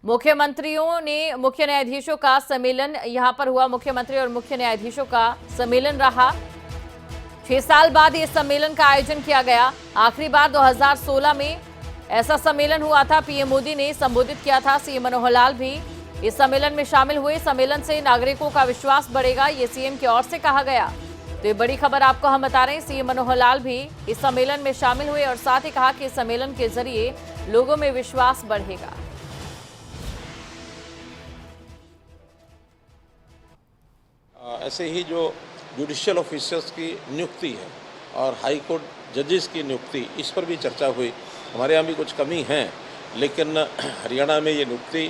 मुख्यमंत्रियों ने मुख्य न्यायाधीशों का सम्मेलन यहां पर हुआ। मुख्यमंत्री और मुख्य न्यायाधीशों का सम्मेलन रहा। 6 साल बाद इस सम्मेलन का आयोजन किया गया। आखिरी बार 2016 में ऐसा सम्मेलन हुआ था। पीएम मोदी ने संबोधित किया था। सीएम मनोहर लाल भी इस सम्मेलन में शामिल हुए। सम्मेलन से नागरिकों का विश्वास बढ़ेगा, ये सीएम की ओर से कहा गया। तो ये बड़ी खबर आपको हम बता रहे हैं। सीएम मनोहर लाल भी इस सम्मेलन में शामिल हुए और साथ ही कहा कि इस सम्मेलन के जरिए लोगों में विश्वास बढ़ेगा। ऐसे ही जो जुडिशियल ऑफिसर्स की नियुक्ति है और हाई कोर्ट जजेस की नियुक्ति, इस पर भी चर्चा हुई। हमारे यहाँ भी कुछ कमी है, लेकिन हरियाणा में ये नियुक्ति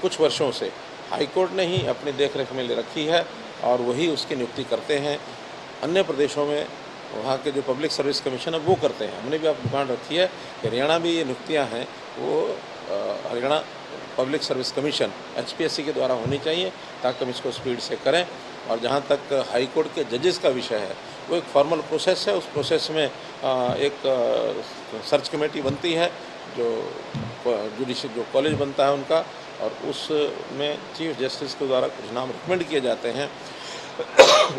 कुछ वर्षों से हाई कोर्ट ने ही अपनी देखरेख में ले रखी है और वही उसकी नियुक्ति करते हैं। अन्य प्रदेशों में वहाँ के जो पब्लिक सर्विस कमीशन है वो करते हैं। हमने भी आप डिमांड रखी है कि हरियाणा में ये नियुक्तियाँ हैं वो Haryana public service commission HPSC के द्वारा होनी चाहिए, ताकि हम इसको स्पीड से करें। और जहाँ तक हाई कोर्ट के जजेस का विषय है, वो एक फॉर्मल प्रोसेस है। उस प्रोसेस में एक सर्च कमेटी बनती है, जो जुडिशियल जो कॉलेज बनता है उनका, और उसमें चीफ जस्टिस के द्वारा कुछ नाम रिकमेंड किए जाते हैं।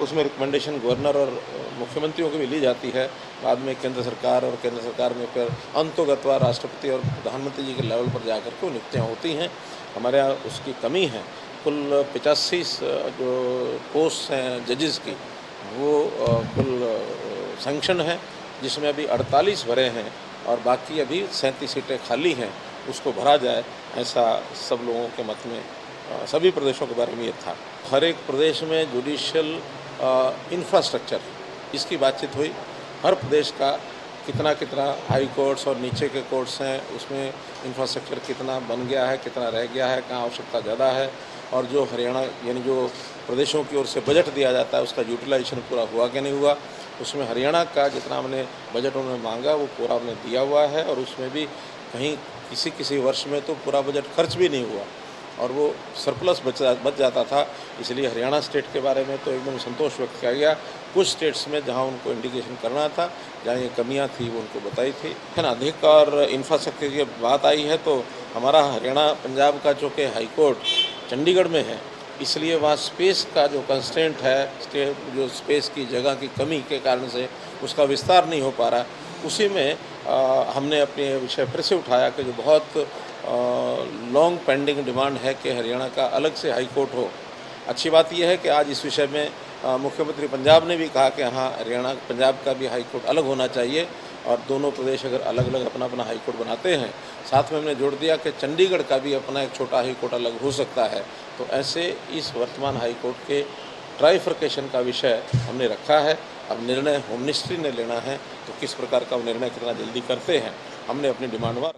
उसमें रिकमेंडेशन गवर्नर और मुख्यमंत्रियों की भी ली जाती है। बाद में केंद्र सरकार और केंद्र सरकार में फिर अंतोगत्वा राष्ट्रपति और प्रधानमंत्री जी के लेवल पर जाकर के नियुक्तियाँ होती हैं। हमारे यहाँ उसकी कमी है। कुल 85 जो पोस्ट हैं जजेस की, वो कुल सैंक्शन है, जिसमें अभी 48 भरे हैं और बाकी अभी 37 सीटें खाली हैं। उसको भरा जाए, ऐसा सब लोगों के मत में सभी प्रदेशों के बारे में ये था। हर एक प्रदेश में जुडिशियल इंफ्रास्ट्रक्चर, इसकी बातचीत हुई। हर प्रदेश का कितना हाई कोर्ट्स और नीचे के कोर्ट्स हैं, उसमें इंफ्रास्ट्रक्चर कितना बन गया है, कितना रह गया है, कहाँ आवश्यकता ज़्यादा है, और जो हरियाणा यानी जो प्रदेशों की ओर से बजट दिया जाता है उसका यूटिलाइजेशन पूरा हुआ कि नहीं हुआ। उसमें हरियाणा का जितना हमने बजट उन्होंने मांगा वो पूरा हमने दिया हुआ है, और उसमें भी कहीं किसी वर्ष में तो पूरा बजट खर्च भी नहीं हुआ और वो सरप्लस बच जाता था। इसलिए हरियाणा स्टेट के बारे में तो एकदम संतोष व्यक्त किया गया। कुछ स्टेट्स में जहां उनको इंडिकेशन करना था, जहां ये कमियां थी, वो उनको बताई थी। लेकिन अधिक और इंफ्रास्ट्रक्चर की बात आई है तो हमारा हरियाणा पंजाब का जो कि हाई कोर्ट चंडीगढ़ में है, इसलिए वहाँ स्पेस का जो कंस्ट्रेंट है, जो स्पेस की जगह की कमी के कारण से उसका विस्तार नहीं हो पा रहा। उसी में हमने अपने विषय फिर से उठाया कि जो बहुत लॉन्ग पेंडिंग डिमांड है कि हरियाणा का अलग से हाई कोर्ट हो। अच्छी बात यह है कि आज इस विषय में मुख्यमंत्री पंजाब ने भी कहा कि हाँ, हरियाणा पंजाब का भी हाई कोर्ट अलग होना चाहिए, और दोनों प्रदेश अगर अलग अलग अपना अपना हाई कोर्ट बनाते हैं। साथ में हमने जोड़ दिया कि चंडीगढ़ का भी अपना एक छोटा हाई कोर्ट अलग हो सकता है। तो ऐसे इस वर्तमान हाई कोर्ट के ट्राइफर्केशन का विषय हमने रखा है। अब निर्णय होम मिनिस्ट्री ने लेना है, तो किस प्रकार का निर्णय कितना जल्दी करते हैं, हमने अपनी डिमांड वहाँ